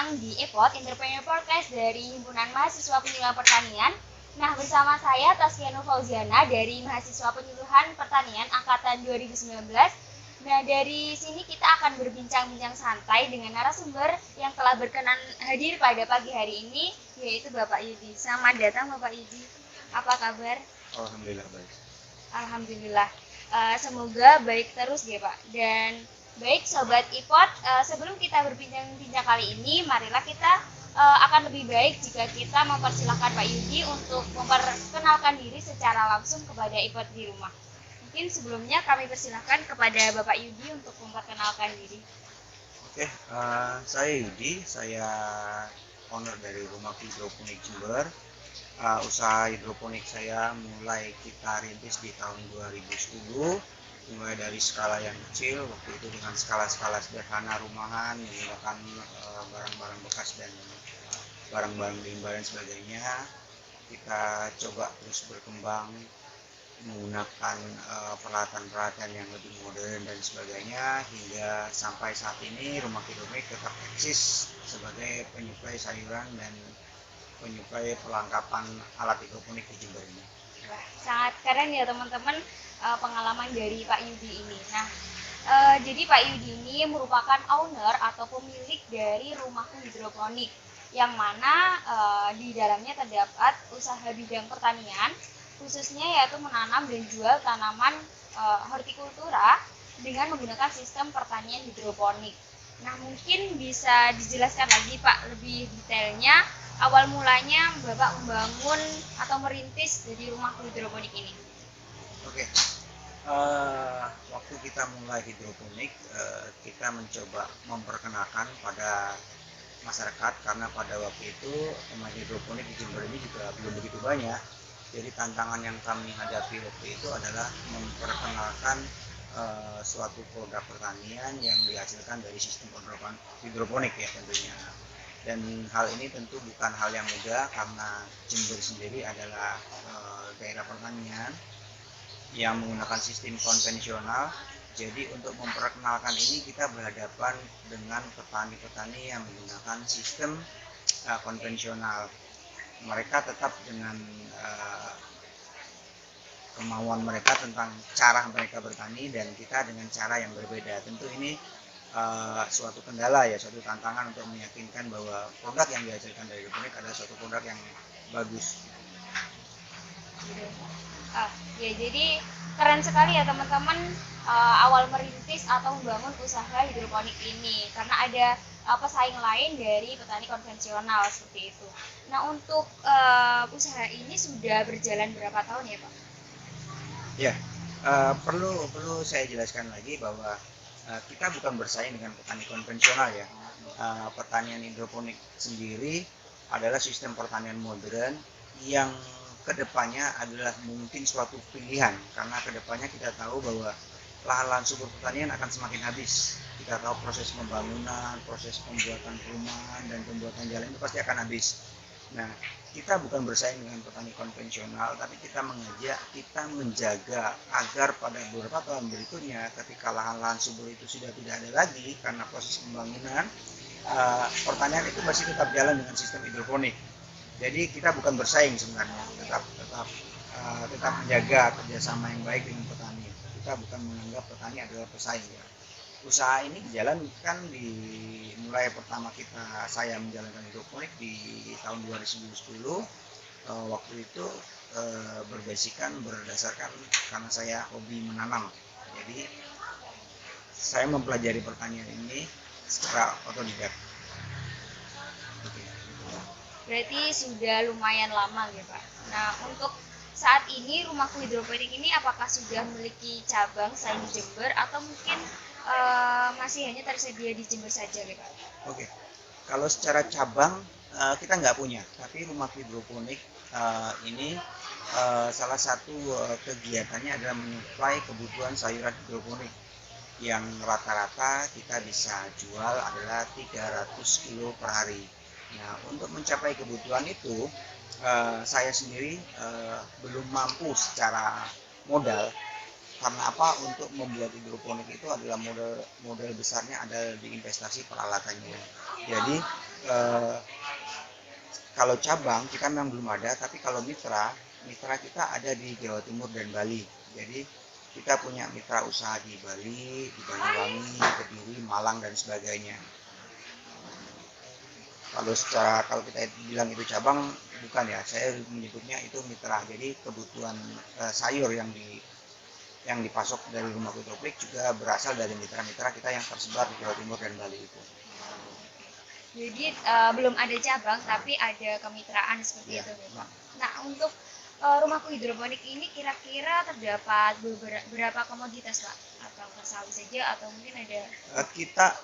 datang di EPOD Entrepreneur Podcast dari Himpunan Mahasiswa Penyuluhan Pertanian. Nah, bersama saya Taskiana Fauziana dari Mahasiswa Penyuluhan Pertanian Angkatan 2019. Nah, dari sini kita akan berbincang-bincang santai dengan narasumber yang telah berkenan hadir pada pagi hari ini, yaitu Bapak Yudi. Selamat datang Bapak Yudi. Apa kabar? Alhamdulillah baik. Alhamdulillah. Semoga baik terus ya Pak. Dan baik Sobat IPOD, sebelum kita berbincang-bincang kali ini, marilah kita akan lebih baik jika kita mempersilahkan Pak Yudi untuk memperkenalkan diri secara langsung kepada IPOD di rumah. Mungkin sebelumnya kami persilahkan kepada Bapak Yudi untuk memperkenalkan diri. Oke, saya Yudi, saya owner dari Rumah Hidroponik Jember. Usaha hidroponik saya mulai kita rintis di tahun 2010, mulai dari skala yang kecil, waktu itu dengan skala-skala sederhana rumahan, menggunakan barang-barang bekas dan barang-barang limbah dan sebagainya. Kita coba terus berkembang menggunakan peralatan-peralatan yang lebih modern dan sebagainya, hingga sampai saat ini Rumah Hidroponik tetap eksis sebagai penyuplai sayuran dan penyuplai perlengkapan alat hidroponik di Jember ini. Wah, sangat keren ya teman-teman pengalaman dari Pak Yudi ini. Nah, jadi Pak Yudi ini merupakan owner atau pemilik dari Rumah Hidroponik, yang mana di dalamnya terdapat usaha bidang pertanian, khususnya yaitu menanam dan jual tanaman hortikultura dengan menggunakan sistem pertanian hidroponik. Nah, mungkin bisa dijelaskan lagi Pak lebih detailnya awal mulanya Bapak membangun atau merintis dari Rumah Hidroponik ini. Oke, waktu kita mulai hidroponik, kita mencoba memperkenalkan pada masyarakat, karena pada waktu itu rumah hidroponik di Jember ini juga belum begitu banyak. Jadi tantangan yang kami hadapi waktu itu adalah memperkenalkan suatu produk pertanian yang dihasilkan dari sistem hidroponik ya tentunya. Dan hal ini tentu bukan hal yang mudah, karena Jember sendiri adalah daerah pertanian yang menggunakan sistem konvensional. Jadi untuk memperkenalkan ini kita berhadapan dengan petani-petani yang menggunakan sistem konvensional. Mereka tetap dengan kemauan mereka tentang cara mereka bertani, dan kita dengan cara yang berbeda. Tentu ini suatu kendala ya, suatu tantangan untuk meyakinkan bahwa produk yang dihasilkan dari hidroponik adalah suatu produk yang bagus. Ya, jadi keren sekali ya teman-teman awal merintis atau membangun usaha hidroponik ini, karena ada pesaing lain dari petani konvensional seperti itu. Nah, untuk usaha ini sudah berjalan berapa tahun ya Pak? Ya, perlu saya jelaskan lagi bahwa kita bukan bersaing dengan petani konvensional ya. Pertanian hidroponik sendiri adalah sistem pertanian modern yang kedepannya adalah mungkin suatu pilihan, karena kedepannya kita tahu bahwa lahan-lahan subur pertanian akan semakin habis. Kita tahu proses pembangunan, proses pembuatan perumahan dan pembuatan jalan itu pasti akan habis. Nah, kita bukan bersaing dengan petani konvensional, tapi kita menjaga agar pada beberapa tahun berikutnya, ketika lahan-lahan subur itu sudah tidak ada lagi karena proses pembangunan, pertanian itu masih tetap jalan dengan sistem hidroponik. Jadi kita bukan bersaing sebenarnya, tetap menjaga kerjasama yang baik dengan petani. Kita bukan menganggap petani adalah pesaing ya. Usaha ini dijalankan mulai pertama saya menjalankan hidroponik di tahun 2010. Waktu itu berdasarkan karena saya hobi menanam. Jadi saya mempelajari pertanian ini secara otodidak. Berarti sudah lumayan lama ya Pak. Nah, untuk saat ini Rumah Hidroponik ini apakah sudah memiliki cabang selain di Jember, atau mungkin masih hanya tersedia di Jember saja ya Pak? Oke, kalau secara cabang kita nggak punya, tapi Rumah Hidroponik ini salah satu kegiatannya adalah menyuplai kebutuhan sayuran hidroponik, yang rata-rata kita bisa jual adalah 300 kilo per hari. Nah, untuk mencapai kebutuhan itu, saya sendiri belum mampu secara modal. Karena apa? Untuk membuat hidroponik itu adalah modal besarnya adalah di investasi peralatannya. Jadi eh, kalau cabang kita memang belum ada, tapi kalau mitra kita ada di Jawa Timur dan Bali. Jadi kita punya mitra usaha di Bali, di Banyuwangi, Kediri, Malang dan sebagainya. Kalau kita bilang itu cabang, bukan ya, saya menyebutnya itu mitra. Jadi kebutuhan sayur yang dipasok dari Rumah Hidroponik juga berasal dari mitra-mitra kita yang tersebar di Jawa Timur dan Bali itu. Jadi belum ada cabang tapi ada kemitraan seperti Ya, itu Pak. Nah untuk rumahku hidroponik ini kira-kira terdapat berapa komoditas Pak? Atau sawit saja atau mungkin ada? Kita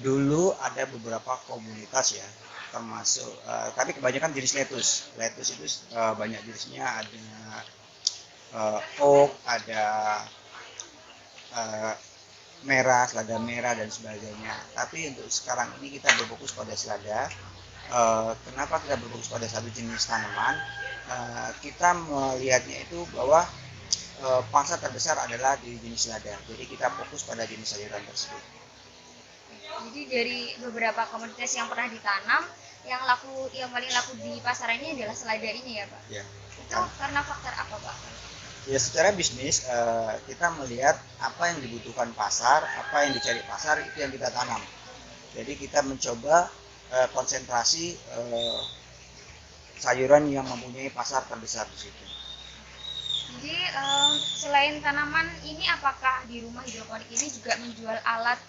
dulu ada beberapa komunitas ya, termasuk tapi kebanyakan jenis lettuce. Lettuce itu banyak jenisnya, ada oak, ada uh, merah, selada merah dan sebagainya. Tapi untuk sekarang ini kita berfokus pada selada. Kenapa kita berfokus pada satu jenis tanaman? Kita melihatnya itu bahwa pasar terbesar adalah di jenis selada. Jadi kita fokus pada jenis sayuran tersebut. Jadi dari beberapa komoditas yang pernah ditanam, yang paling laku di pasaran ini adalah selada ini ya Pak? Ya. Itu karena faktor apa Pak? Ya secara bisnis kita melihat apa yang dibutuhkan pasar, apa yang dicari pasar itu yang kita tanam. Jadi kita mencoba konsentrasi sayuran yang mempunyai pasar terbesar di situ. Jadi selain tanaman ini apakah di rumah hidroponik ini juga menjual alat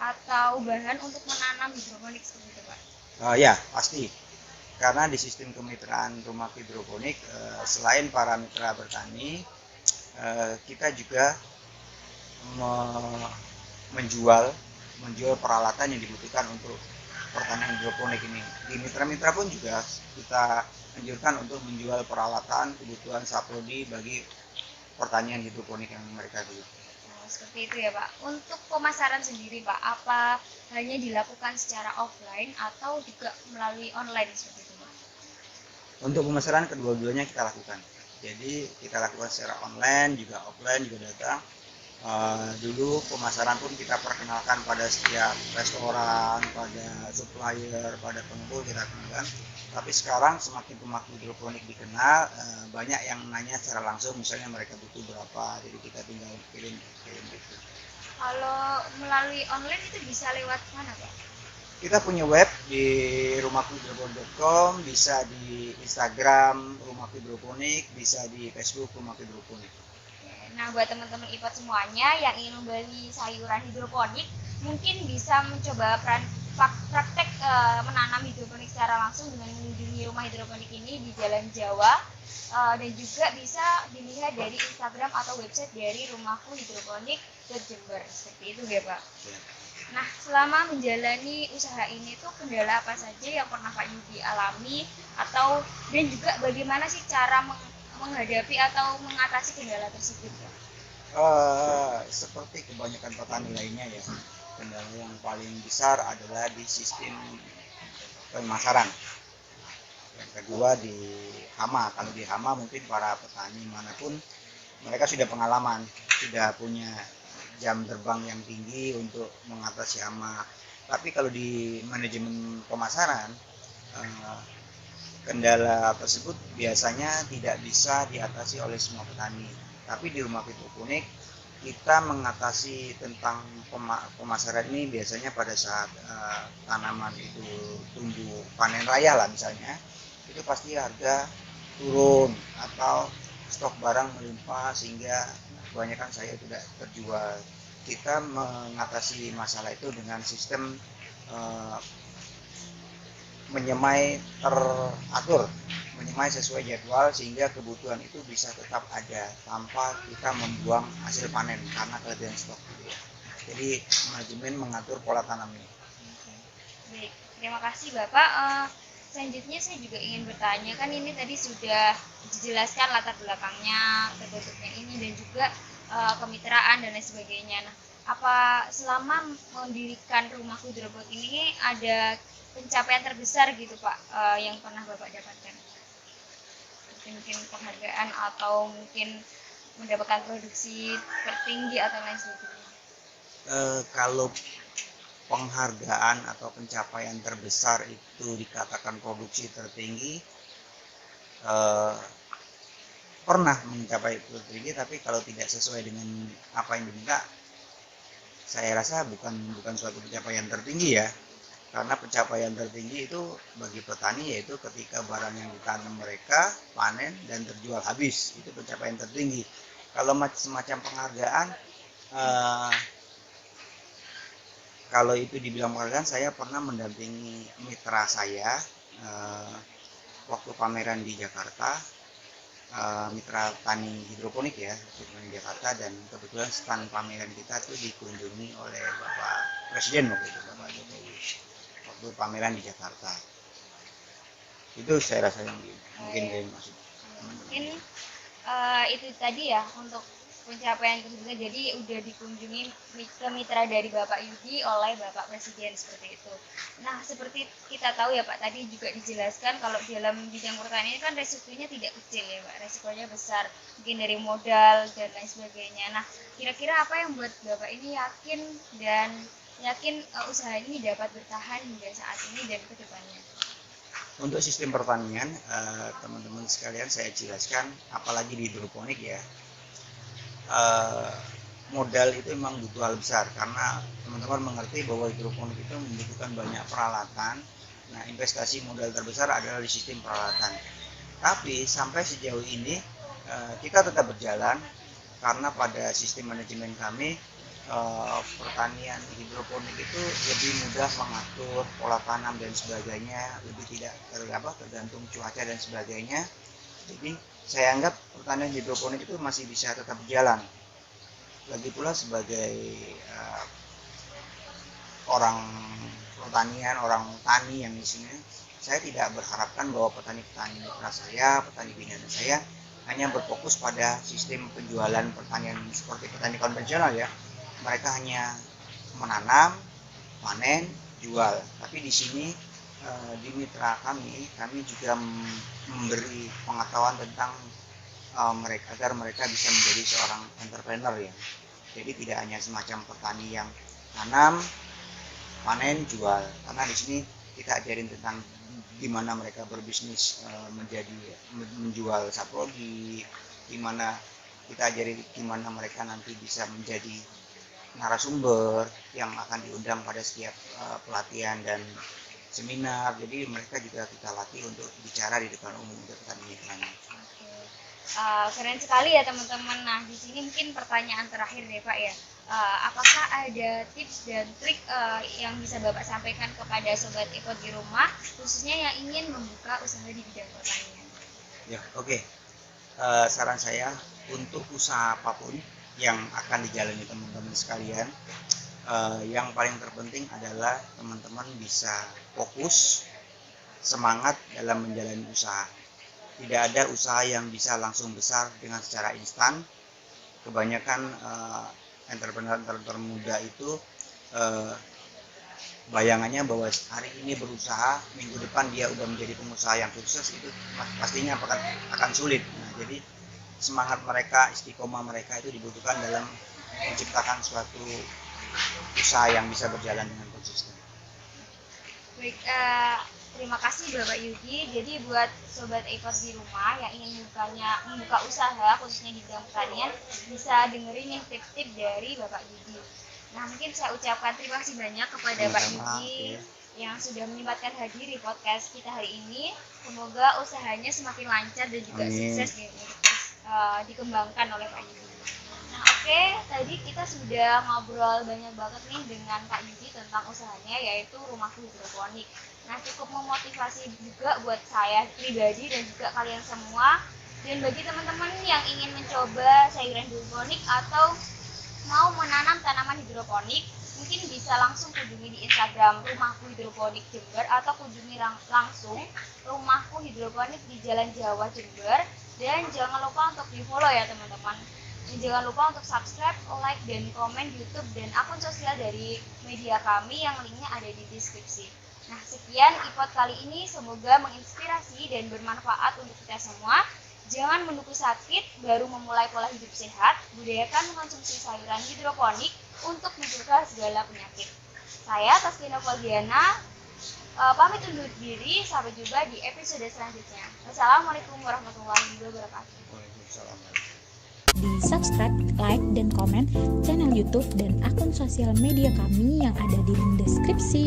atau bahan untuk menanam hidroponik seperti itu Pak? Ya pasti. Karena di sistem kemitraan rumah hidroponik selain para mitra bertani, kita juga menjual peralatan yang dibutuhkan untuk pertanian hidroponik ini. Di mitra-mitra pun juga kita anjurkan untuk menjual peralatan kebutuhan saprodi bagi pertanian hidroponik yang mereka butuh. Seperti itu ya Pak. Untuk pemasaran sendiri Pak, apa hanya dilakukan secara offline atau juga melalui online seperti itu Pak? Untuk pemasaran kedua-duanya kita lakukan. Jadi kita lakukan secara online juga offline juga datang. Dulu pemasaran pun kita perkenalkan pada setiap restoran, pada supplier, pada pengumpul kita kenalkan. Tapi sekarang semakin rumah hidroponik dikenal, banyak yang nanya secara langsung, misalnya mereka butuh berapa, jadi kita tinggal kirim gitu. Kalau melalui online itu bisa lewat mana Pak? Kita punya web di rumahhidroponik.com, bisa di Instagram Rumah Hidroponik, bisa di Facebook Rumah Hidroponik. Nah, buat teman-teman IPOT semuanya yang ingin membeli sayuran hidroponik, mungkin bisa mencoba praktek menanam hidroponik secara langsung dengan mengunjungi rumah hidroponik ini di Jalan Jawa, dan juga bisa dilihat dari Instagram atau website dari Rumahku Hidroponik Jember. Seperti itu ya Pak. Nah, selama menjalani usaha ini tuh kendala apa saja yang pernah Pak Yudi alami dan juga bagaimana sih cara menghadapi atau mengatasi kendala tersebut Pak? Seperti kebanyakan petani lainnya ya, kendala yang paling besar adalah di sistem pemasaran. Yang kedua di hama. Kalau di hama mungkin para petani manapun mereka sudah pengalaman, sudah punya jam terbang yang tinggi untuk mengatasi hama. Tapi kalau di manajemen pemasaran, kendala tersebut biasanya tidak bisa diatasi oleh semua petani. Tapi di rumah hidroponik kita mengatasi tentang pemasaran ini biasanya pada saat tanaman itu tumbuh panen raya lah misalnya, itu pasti harga turun atau stok barang melimpah sehingga kebanyakan saya tidak terjual. Kita mengatasi masalah itu dengan sistem menyemai teratur, menyemai sesuai jadwal sehingga kebutuhan itu bisa tetap ada tanpa kita membuang hasil panen karena kelebihan stok gitu ya. Jadi manajemen mengatur pola tanamnya. Baik, terima kasih Bapak. Selanjutnya saya juga ingin bertanya, kan ini tadi sudah dijelaskan latar belakangnya, terbentuknya ini dan juga kemitraan dan lain sebagainya. Nah, apa selama mendirikan rumah hidroponik ini ada pencapaian terbesar gitu Pak yang pernah Bapak dapatkan? Mungkin penghargaan atau mungkin mendapatkan produksi tertinggi atau lain sebagainya. Kalau penghargaan atau pencapaian terbesar itu dikatakan produksi tertinggi, pernah mencapai itu tertinggi, tapi kalau tidak sesuai dengan apa yang diminta, saya rasa bukan suatu pencapaian tertinggi ya. Karena pencapaian tertinggi itu bagi petani yaitu ketika barang yang ditanam mereka panen dan terjual habis, itu pencapaian tertinggi. Kalau semacam penghargaan, kalau itu dibilang penghargaan, saya pernah mendampingi mitra saya waktu pameran di Jakarta, mitra tani hidroponik ya di Jakarta, dan kebetulan stand pameran kita itu dikunjungi oleh Bapak Presiden waktu itu, Bapak Jokowi, waktu pameran di Jakarta. Itu saya rasa yang mungkin saya maksud. Mungkin itu tadi ya untuk pencapaian tersebut. Jadi udah dikunjungi ke mitra dari Bapak Yudi oleh Bapak Presiden seperti itu. Nah, seperti kita tahu ya Pak, tadi juga dijelaskan kalau dalam bidang pertanian kan resikonya tidak kecil ya Pak, resikonya besar, mungkin dari modal dan lain sebagainya. Nah, kira-kira apa yang buat Bapak ini yakin usaha ini dapat bertahan hingga saat ini dan ke depannya? Untuk sistem pertanian, teman-teman sekalian saya jelaskan, apalagi di hidroponik ya, modal itu memang butuh hal besar, karena teman-teman mengerti bahwa hidroponik itu membutuhkan banyak peralatan. Nah, investasi modal terbesar adalah di sistem peralatan. Tapi sampai sejauh ini kita tetap berjalan, karena pada sistem manajemen kami pertanian hidroponik itu lebih mudah mengatur pola tanam dan sebagainya, lebih tidak tergantung cuaca dan sebagainya. Jadi saya anggap pertanian hidroponik itu masih bisa tetap berjalan. Lagi pula sebagai orang pertanian, orang tani yang di sini, saya tidak berharapkan bahwa petani-petani mitra saya, petani binaan saya hanya berfokus pada sistem penjualan pertanian seperti petani konvensional ya. Mereka hanya menanam, panen, jual. Tapi di sini di mitra kami juga memberi pengetahuan tentang mereka agar mereka bisa menjadi seorang entrepreneur ya. Jadi tidak hanya semacam petani yang tanam, panen, jual. Karena di sini kita ajarin tentang gimana mereka berbisnis menjual saprogi, gimana kita ajarin gimana mereka nanti bisa menjadi narasumber yang akan diundang pada setiap pelatihan dan seminar. Jadi mereka juga kita latih untuk bicara di depan umum untuk petani mitranya. Keren sekali ya teman-teman. Nah, di sini mungkin pertanyaan terakhir deh Pak ya. Apakah ada tips dan trik yang bisa Bapak sampaikan kepada sobat Ipot di rumah, khususnya yang ingin membuka usaha di bidang pertanian? Ya, oke. Saran saya untuk usaha apapun yang akan dijalani teman-teman sekalian, yang paling terpenting adalah teman-teman bisa fokus, semangat dalam menjalani usaha. Tidak ada usaha yang bisa langsung besar dengan secara instan. Kebanyakan entrepreneur muda itu bayangannya bahwa hari ini berusaha, minggu depan dia udah menjadi pengusaha yang sukses, itu pastinya akan sulit. Nah, jadi semangat mereka, istiqomah mereka itu dibutuhkan dalam menciptakan suatu usaha yang bisa berjalan dengan konsisten. Baik, terima kasih Bapak Yudi. Jadi buat sobat Ipot di rumah yang ingin membuka usaha khususnya di bidang pertanian, bisa dengerin nih tips-tips dari Bapak Yudi. Nah, mungkin saya ucapkan terima kasih banyak kepada Pak Yudi yang sudah menyempatkan hadir di podcast kita hari ini. Semoga usahanya semakin lancar dan juga sukses dikembangkan oleh Pak Yudi. Nah, oke, tadi kita sudah ngobrol banyak banget nih dengan Pak Yudi tentang usahanya, yaitu Rumahku Hidroponik. Nah, cukup memotivasi juga buat saya pribadi dan juga kalian semua. Dan bagi teman-teman yang ingin mencoba sayuran hidroponik atau mau menanam tanaman hidroponik, mungkin bisa langsung kunjungi di Instagram Rumahku Hidroponik Jember, atau kunjungi langsung Rumahku Hidroponik di Jalan Jawa Jember. Dan jangan lupa untuk di follow ya teman-teman. Dan jangan lupa untuk subscribe, like, dan komen YouTube dan akun sosial dari media kami yang linknya ada di deskripsi. Nah, sekian Ipot kali ini, semoga menginspirasi dan bermanfaat untuk kita semua. Jangan menunggu sakit baru memulai pola hidup sehat, budayakan mengkonsumsi sayuran hidroponik untuk mencegah segala penyakit. Saya Taslina Fagiana pamit undur diri, sampai jumpa di episode selanjutnya. Wassalamualaikum warahmatullahi wabarakatuh. Waalaikumsalam. Di subscribe, like, dan komen channel YouTube dan akun sosial media kami yang ada di link deskripsi.